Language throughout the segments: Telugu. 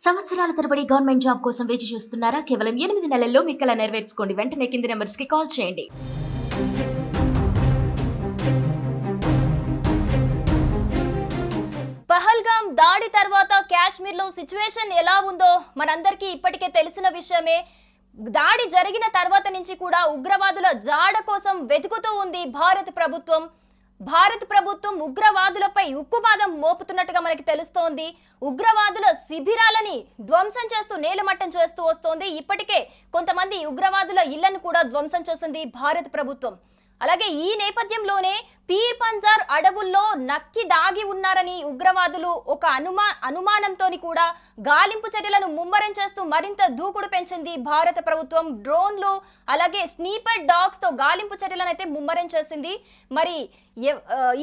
సంవత్సరాల తరబడి గవర్నమెంట్ జాబ్ కోసం వేచి చూస్తున్నారా? కేవలం 8 నెలల్లో మీ కల నెరవేర్చుకోండి. వెంటనే కింది నంబర్స్‌కి కాల్ చేయండి. పహల్గామ్ దాడి తర్వాత కాశ్మీర్లో సిచ్యువేషన్ ఎలా ఉందో మనందరికీ ఇప్పటికే తెలిసిన విషయమే. దాడి జరిగిన తర్వాత నుంచి కూడా ఉగ్రవాదుల జాడ కోసం వెతుకుతూ ఉంది భారత ప్రభుత్వం ఉగ్రవాదులపై ఉక్కుపాదం మోపుతున్నట్టుగా మనకి తెలుస్తోంది. ఉగ్రవాదుల శిబిరాలని ధ్వంసం చేస్తూ నేలమట్టం చేస్తూ వస్తోంది. ఇప్పటికే కొంతమంది ఉగ్రవాదుల ఇళ్లను కూడా ధ్వంసం చేసింది భారత ప్రభుత్వం. అలాగే ఈ నేపథ్యంలోనే పీర్ పంజార్ అడవుల్లో నక్కి దాగి ఉన్నారని ఉగ్రవాదులు ఒక అనుమానంతో కూడా గాలింపు చర్యలను ముమ్మరం చేస్తూ మరింత దూకుడు పెంచింది భారత ప్రభుత్వం. డ్రోన్లు అలాగే స్నీపర్ డాగ్స్ తో గాలింపు చర్యలను అయితే ముమ్మరం చేసింది. మరి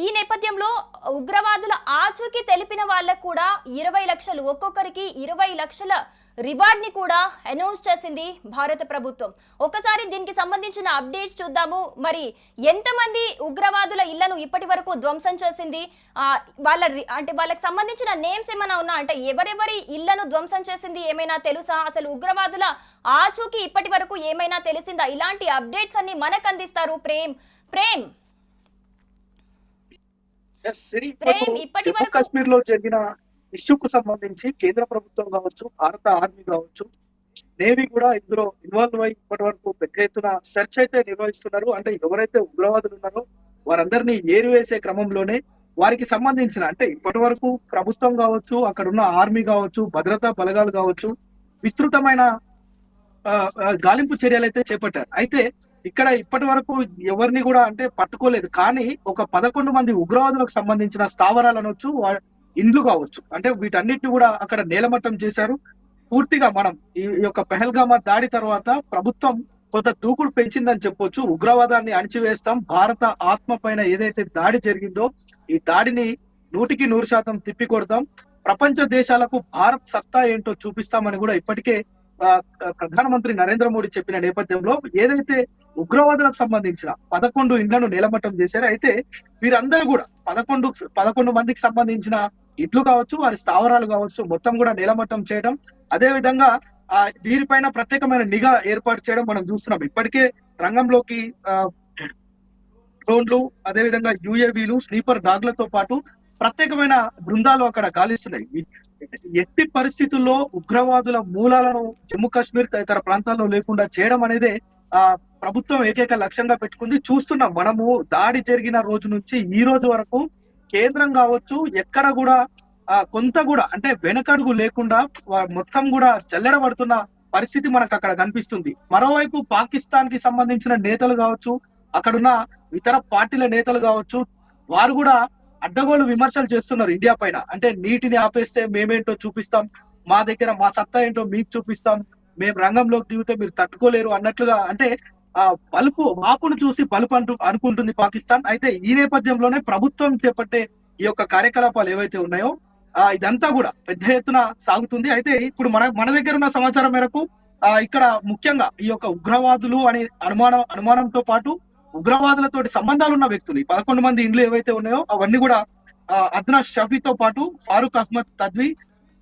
ఈ నేపథ్యంలో ఉగ్రవాదుల ఆచూకీ తెలిపిన వాళ్ళకు కూడా 20 లక్షలు, ఒక్కొక్కరికి 20 లక్షల రివార్డ్ ని కూడా అనౌన్స్ చేసింది భారత ప్రభుత్వం. ఒకసారి దీనికి సంబంధించిన అప్డేట్స్ చూద్దాము. మరి ఎంతమంది ఉగ్రవాదుల ఇళ్లను ఇప్పటి వరకు ధ్వంసం చేసింది, వాళ్ళకి సంబంధించిన నేమ్స్ ఏమైనా ఉన్నా, అంటే ఎవరెవరి ఇళ్లను ధ్వంసం చేసింది ఏమైనా తెలుసా, అసలు ఉగ్రవాదుల ఆచూకీ ఇప్పటి వరకు ఏమైనా తెలిసిందా? ఇలాంటి అప్డేట్స్ అన్ని మనకు అందిస్తారు ప్రేమ్. ఇప్పటి వరకు కాశ్మీర్ లో జరిగిన ఇష్యూకు సంబంధించి కేంద్ర ప్రభుత్వం కావచ్చు, భారత ఆర్మీ కావచ్చు, నేవీ కూడా ఇందులో ఇన్వాల్వ్ అయి ఇప్పటి వరకు పెద్ద ఎత్తున సెర్చ్ అయితే నిర్వహిస్తున్నారు. అంటే ఎవరైతే ఉగ్రవాదులు ఉన్నారో వారందరినీ ఏరివేసే క్రమంలోనే వారికి సంబంధించిన, అంటే ఇప్పటి వరకు ప్రభుత్వం కావచ్చు, అక్కడ ఉన్న ఆర్మీ కావచ్చు, భద్రతా బలగాలు కావచ్చు, విస్తృతమైన గాలింపు చర్యలు అయితే చేపట్టారు. అయితే ఇక్కడ ఇప్పటి వరకు ఎవరిని కూడా అంటే పట్టుకోలేదు. కానీ ఒక 11 మంది ఉగ్రవాదులకు సంబంధించిన స్థావరాలు అనొచ్చు, ఇండ్లు కావచ్చు, అంటే వీటన్నిటిని కూడా అక్కడ నేలమట్టం చేశారు. పూర్తిగా మనం ఈ యొక్క పెహల్గామా దాడి తర్వాత ప్రభుత్వం కొంత దూకుడు పెంచిందని చెప్పొచ్చు. ఉగ్రవాదాన్ని అణిచివేస్తాం, భారత ఆత్మ పైన ఏదైతే దాడి జరిగిందో ఈ దాడిని 100% తిప్పికొడతాం, ప్రపంచ దేశాలకు భారత్ సత్తా ఏంటో చూపిస్తామని కూడా ఇప్పటికే ప్రధానమంత్రి నరేంద్ర మోడీ చెప్పిన నేపథ్యంలో ఏదైతే ఉగ్రవాదులకు సంబంధించిన 11 ఇండ్లను నేలమట్టం చేశారో, అయితే వీరందరూ కూడా 11 మందికి సంబంధించిన ఇట్లు కావచ్చు, వారి స్థావరాలు కావచ్చు, మొత్తం కూడా నేలమట్టం చేయడం, అదే విధంగా వీరిపైన ప్రత్యేకమైన నిఘా ఏర్పాటు చేయడం మనం చూస్తున్నాం. ఇప్పటికే రంగంలోకి డ్రోన్లు, అదే విధంగా యుఏవీలు, స్లీపర్ డాగ్లతో పాటు ప్రత్యేకమైన బృందాలు అక్కడ గాలిస్తున్నాయి. ఎట్టి పరిస్థితుల్లో ఉగ్రవాదుల మూలాలను జమ్మూ కాశ్మీర్ తదితర ప్రాంతాల్లో లేకుండా చేయడం అనేదే ప్రభుత్వం ఏకైక లక్ష్యంగా పెట్టుకుంది. చూస్తున్నాం మనము దాడి జరిగిన రోజు నుంచి ఈ రోజు వరకు కేంద్రం కావచ్చు ఎక్కడ కూడా కొంత కూడా అంటే వెనకడుగు లేకుండా మొత్తం కూడా జల్లెడబడుతున్న పరిస్థితి మనకు అక్కడ కనిపిస్తుంది. మరోవైపు పాకిస్తాన్ కి సంబంధించిన నేతలు కావచ్చు, అక్కడున్న ఇతర పార్టీల నేతలు కావచ్చు, వారు కూడా అడ్డగోలు విమర్శలు చేస్తున్నారు ఇండియా పైన. అంటే నీటిని ఆపేస్తే మేమేంటో చూపిస్తాం, మా దగ్గర మా సత్తా ఏంటో మీకు చూపిస్తాం, మేము రంగంలోకి దిగితే మీరు తట్టుకోలేరు అన్నట్లుగా, అంటే వాపును చూసి బలుపు అనుకుంటుంది పాకిస్తాన్. అయితే ఈ నేపథ్యంలోనే ప్రభుత్వం చేపట్టే ఈ యొక్క కార్యకలాపాలు ఏవైతే ఉన్నాయో ఇదంతా కూడా పెద్ద ఎత్తున సాగుతుంది. అయితే ఇప్పుడు మన దగ్గర ఉన్న సమాచారం మేరకు ఇక్కడ ముఖ్యంగా ఈ యొక్క ఉగ్రవాదులు అనే అనుమానంతో పాటు ఉగ్రవాదులతోటి సంబంధాలు ఉన్న వ్యక్తులు 11 మంది ఇండ్లు ఏవైతే ఉన్నాయో అవన్నీ కూడా అద్నా షఫీతో పాటు ఫారూక్ అహ్మద్ తద్వి,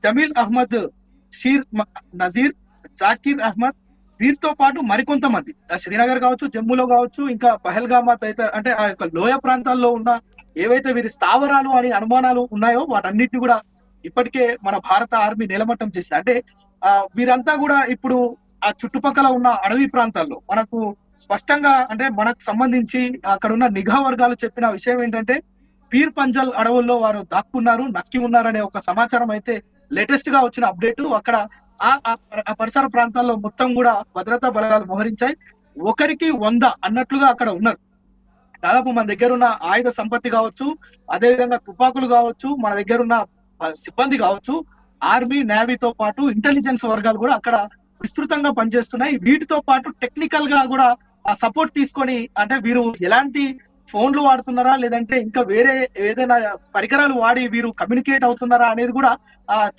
జమీల్ అహ్మద్, షీర్ నజీర్, జాకిర్ అహ్మద్, వీరితో పాటు మరికొంతమంది శ్రీనగర్ కావచ్చు, జమ్మూలో కావచ్చు, ఇంకా పహల్గామా తదితర అంటే ఆ యొక్క లోయ ప్రాంతాల్లో ఉన్న ఏవైతే వీరి స్థావరాలు అని అనుమానాలు ఉన్నాయో వాటన్నిటిని కూడా ఇప్పటికే మన భారత ఆర్మీ నిలమట్టం చేసింది. అంటే వీరంతా కూడా ఇప్పుడు ఆ చుట్టుపక్కల ఉన్న అడవి ప్రాంతాల్లో మనకు స్పష్టంగా, అంటే మనకు సంబంధించి అక్కడ ఉన్న నిఘా వర్గాలు చెప్పిన విషయం ఏంటంటే పీర్ పంజల్ అడవుల్లో వారు దాక్కున్నారు, నక్కి ఉన్నారనే ఒక సమాచారం అయితే లేటెస్ట్ గా వచ్చిన అప్డేట్. అక్కడ ఆ పరిసర ప్రాంతాల్లో మొత్తం కూడా భద్రతా బలగాలు మోహరించాయి. ఒకరికి 100 అన్నట్లుగా అక్కడ ఉన్నారు. దాదాపు మన దగ్గర ఉన్న ఆయుధ సంపత్తి కావచ్చు, అదే విధంగా తుపాకులు కావచ్చు, మన దగ్గర ఉన్న సిబ్బంది కావచ్చు, ఆర్మీ నేవీతో పాటు ఇంటెలిజెన్స్ వర్గాలు కూడా అక్కడ విస్తృతంగా పనిచేస్తున్నాయి. వీటితో పాటు టెక్నికల్ గా కూడా సపోర్ట్ తీసుకొని, అంటే వీరు ఎలాంటి ఫోన్లు వాడుతున్నారా లేదంటే ఇంకా వేరే ఏదైనా పరికరాలు వాడి వీరు కమ్యూనికేట్ అవుతున్నారా అనేది కూడా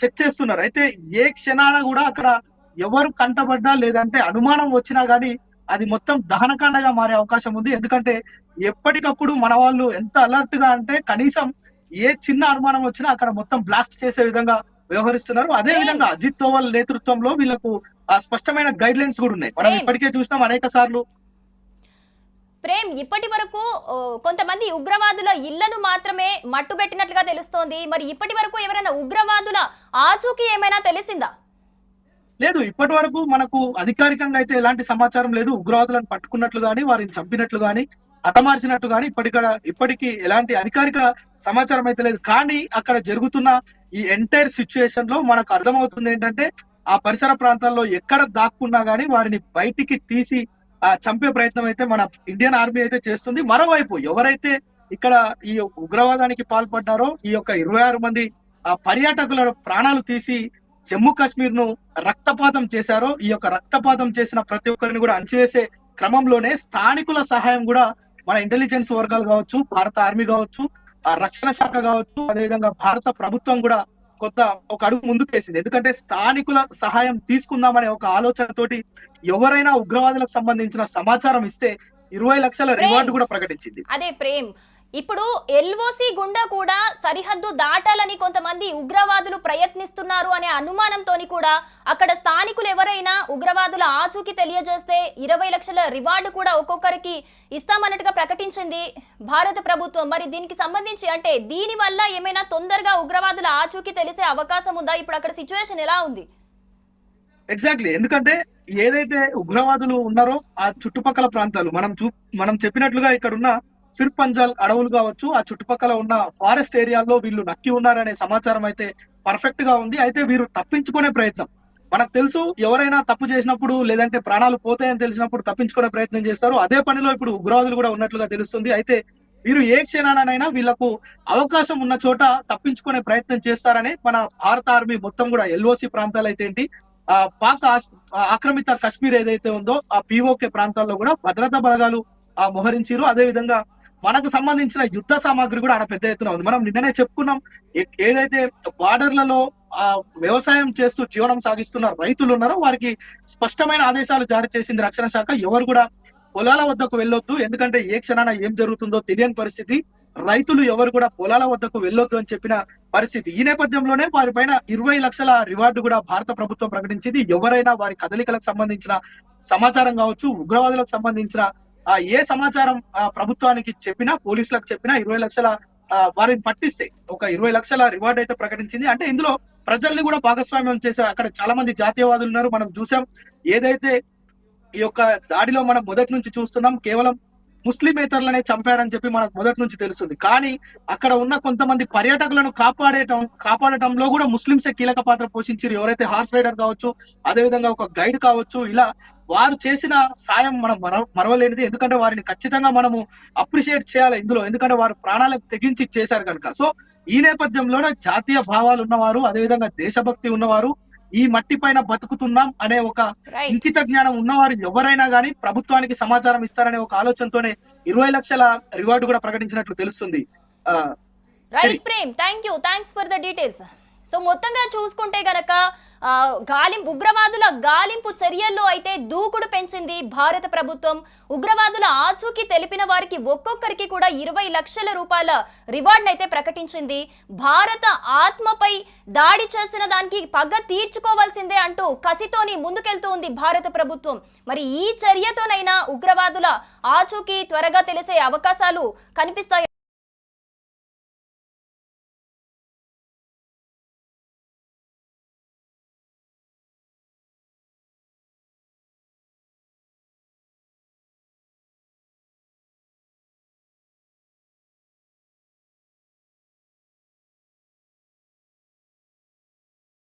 చెక్ చేస్తున్నారు. అయితే ఏ క్షణాన కూడా అక్కడ ఎవరు కంటపడ్డా లేదంటే అనుమానం వచ్చినా గానీ అది మొత్తం దహనకాండగా మారే అవకాశం ఉంది. ఎందుకంటే ఎప్పటికప్పుడు మన వాళ్ళు ఎంత అలర్ట్ గా అంటే కనీసం ఏ చిన్న అనుమానం వచ్చినా అక్కడ మొత్తం బ్లాస్ట్ చేసే విధంగా వ్యవహరిస్తున్నారు. అదే విధంగా అజిత్ దోవల్ నేతృత్వంలో వీళ్ళకు స్పష్టమైన గైడ్ లైన్స్ కూడా ఉన్నాయి. మనం ఇప్పటికే చూసినాం అనేక సార్లు. ప్రేమ్, ఇప్పటి వరకు కొంతమంది ఉగ్రవాదుల ఇళ్లను మాత్రమే మట్టుబెట్టినట్లుగా తెలుస్తోంది. మరి ఇప్పటి వరకు ఎవరైనా ఉగ్రవాదుల ఆచూకీ ఏమైనా తెలిసిందా? లేదు, ఇప్పటి వరకు మనకు అధికారికంగా అయితే ఎలాంటి సమాచారం లేదు. ఉగ్రవాదులను పట్టుకున్నట్లు గాని, వారిని చంపినట్లు గాని, హతమార్చినట్టు గాని ఇప్పటికీ ఎలాంటి అధికారిక సమాచారం అయితే లేదు. కానీ అక్కడ జరుగుతున్న ఈ ఎంటైర్ సిచ్యుయేషన్ లో మనకు అర్థమవుతుంది ఏంటంటే, ఆ పరిసర ప్రాంతాల్లో ఎక్కడ దాక్కున్నా గానీ వారిని బయటికి తీసి చంపే ప్రయత్నం అయితే మన ఇండియన్ ఆర్మీ అయితే చేస్తుంది. మరోవైపు ఎవరైతే ఇక్కడ ఈ ఉగ్రవాదానికి పాల్పడ్డారో, ఈ యొక్క 26 మంది పర్యాటకుల ప్రాణాలు తీసి జమ్మూ కాశ్మీర్ ను రక్తపాతం చేశారో, ఈ యొక్క రక్తపాతం చేసిన ప్రతి ఒక్కరిని కూడా అణచివేసే క్రమంలోనే స్థానికుల సహాయం కూడా మన ఇంటెలిజెన్స్ వర్గాలు కావచ్చు, భారత ఆర్మీ కావచ్చు, రక్షణ శాఖ కావచ్చు, అదేవిధంగా భారత ప్రభుత్వం కూడా ఒక అడుగు ముందుకేసింది. ఎందుకంటే స్థానికుల సహాయం తీసుకుందామనే ఒక ఆలోచనతోటి ఎవరైనా ఉగ్రవాదులకు సంబంధించిన సమాచారం ఇస్తే 20 లక్షల రివార్డు కూడా ప్రకటించింది. అదే ప్రేమ్, ఇప్పుడు ఎల్ఓసి గుండా కూడా సరిహద్దు దాటాలని కొంతమంది ఉగ్రవాదులు ప్రయత్నిస్తున్నారు అనే అనుమానంతోని కూడా అక్కడ స్థానికులు ఎవరైనా ఉగ్రవాదుల ఆచూకీ తెలియజేస్తే 20 లక్షల రివార్డు కూడా ఒక్కొక్కరికి ఇస్తామన్నట్టుగా ప్రకటించింది భారత ప్రభుత్వం. మరి దీనికి సంబంధించి అంటే దీని వల్ల ఏమైనా తొందరగా ఉగ్రవాదుల ఆచూకీ తెలిసే అవకాశం ఉందా? ఇప్పుడు అక్కడ సిచ్యువేషన్ ఎలా ఉంది? ఎగ్జాక్ట్లీ, ఎందుకంటే ఏదైతే ఉగ్రవాదులు ఉన్నారో ఆ చుట్టుపక్కల ప్రాంతాలు మనం చెప్పినట్లుగా ఇక్కడ ఉన్న ఫిర్ పంజాల్ అడవులు కావచ్చు, ఆ చుట్టుపక్కల ఉన్న ఫారెస్ట్ ఏరియాల్లో వీళ్ళు నక్కి ఉన్నారనే సమాచారం అయితే పర్ఫెక్ట్ గా ఉంది. అయితే వీరు తప్పించుకునే ప్రయత్నం, మనకు తెలుసు ఎవరైనా తప్పు చేసినప్పుడు లేదంటే ప్రాణాలు పోతాయని తెలిసినప్పుడు తప్పించుకునే ప్రయత్నం చేస్తారు. అదే పనిలో ఇప్పుడు ఉగ్రవాదులు కూడా ఉన్నట్లుగా తెలుస్తుంది. అయితే వీరు ఏ క్షణానైనా వీళ్లకు అవకాశం ఉన్న చోట తప్పించుకునే ప్రయత్నం చేస్తారని మన భారత ఆర్మీ మొత్తం కూడా ఎల్ఓసి ప్రాంతాలు అయితే ఏంటి, పాక్ ఆక్రమిత కశ్మీర్ ఏదైతే ఉందో ఆ పిఓకే ప్రాంతాల్లో కూడా భద్రతా బలగాలు మోహరించారు. అదే విధంగా మనకు సంబంధించిన యుద్ధ సామాగ్రి కూడా ఆడ పెద్ద ఎత్తున ఉంది. మనం నిన్ననే చెప్పుకున్నాం, ఏదైతే బార్డర్లలో వ్యవసాయం చేస్తూ జీవనం సాగిస్తున్న రైతులు ఉన్నారో వారికి స్పష్టమైన ఆదేశాలు జారీ చేసింది రక్షణ శాఖ. ఎవరు కూడా పొలాల వద్దకు వెళ్ళొద్దు, ఎందుకంటే ఏ క్షణాన ఏం జరుగుతుందో తెలియని పరిస్థితి. రైతులు ఎవరు కూడా పొలాల వద్దకు వెళ్ళొద్దు అని చెప్పిన పరిస్థితి. ఈ నేపథ్యంలోనే వారిపైన 20 లక్షల రివార్డు కూడా భారత ప్రభుత్వం ప్రకటించింది. ఎవరైనా వారి కదలికలకు సంబంధించిన సమాచారం కావచ్చు, ఉగ్రవాదులకు సంబంధించిన ఏ సమాచారం ప్రభుత్వానికి చెప్పినా, పోలీసులకు చెప్పినా 20 లక్షల వారిని పట్టిస్తే ఒక 20 లక్షల రివార్డ్ అయితే ప్రకటించింది. అంటే ఇందులో ప్రజల్ని కూడా భాగస్వామ్యం చేసే అక్కడ చాలా మంది జాతీయవాదులు ఉన్నారు. మనం చూసాం, ఏదైతే ఈ యొక్క దాడిలో మనం మొదటి నుంచి చూస్తున్నాం, కేవలం ముస్లిమేతరులనే చంపారని చెప్పి మనకు మొదటి నుంచి తెలుస్తుంది. కానీ అక్కడ ఉన్న కొంతమంది పర్యాటకులను కాపాడటంలో కూడా ముస్లింసే కీలక పాత్ర పోషించారు. ఎవరైతే హార్స్ రైడర్ కావచ్చు, అదేవిధంగా ఒక గైడ్ కావచ్చు, ఇలా వారు చేసిన సాయం మనం మరవలేనిది. ఎందుకంటే వారిని ఖచ్చితంగా మనము అప్రిషియేట్ చేయాలి ఇందులో, ఎందుకంటే వారు ప్రాణాలకు తెగించి చేశారు కనుక. సో ఈ నేపథ్యంలోనే జాతీయ భావాలు ఉన్నవారు, అదేవిధంగా దేశభక్తి ఉన్నవారు, ఈ మట్టి పైన బతుకుతున్నాం అనే ఒక ఇంకిత జ్ఞానం ఉన్నవారు ఎవరైనా గానీ ప్రభుత్వానికి సమాచారం ఇస్తారనే ఒక ఆలోచనతోనే 20 లక్షల రివార్డు కూడా ప్రకటించినట్లు తెలుస్తుంది. Right Prem, thanks for the details. So మొత్తంగా చూసుకుంటే గనక ఉగ్రవాదుల గాలింపు చర్యల్లో అయితే దూకుడు పెంచింది భారత ప్రభుత్వం. ఉగ్రవాదుల ఆచూకీ తెలిపిన వారికి ఒక్కొక్కరికి కూడా 20 లక్షల రూపాయల రివార్డ్ అయితే ప్రకటించింది. భారత ఆత్మపై దాడి చేసిన దానికి పగ తీర్చుకోవాల్సిందే అంటూ కసితోని ముందుకెళ్తూ ఉంది భారత ప్రభుత్వం. మరి ఈ చర్యతోనైనా ఉగ్రవాదుల ఆచూకీ త్వరగా తెలిసే అవకాశాలు కనిపిస్తాయి.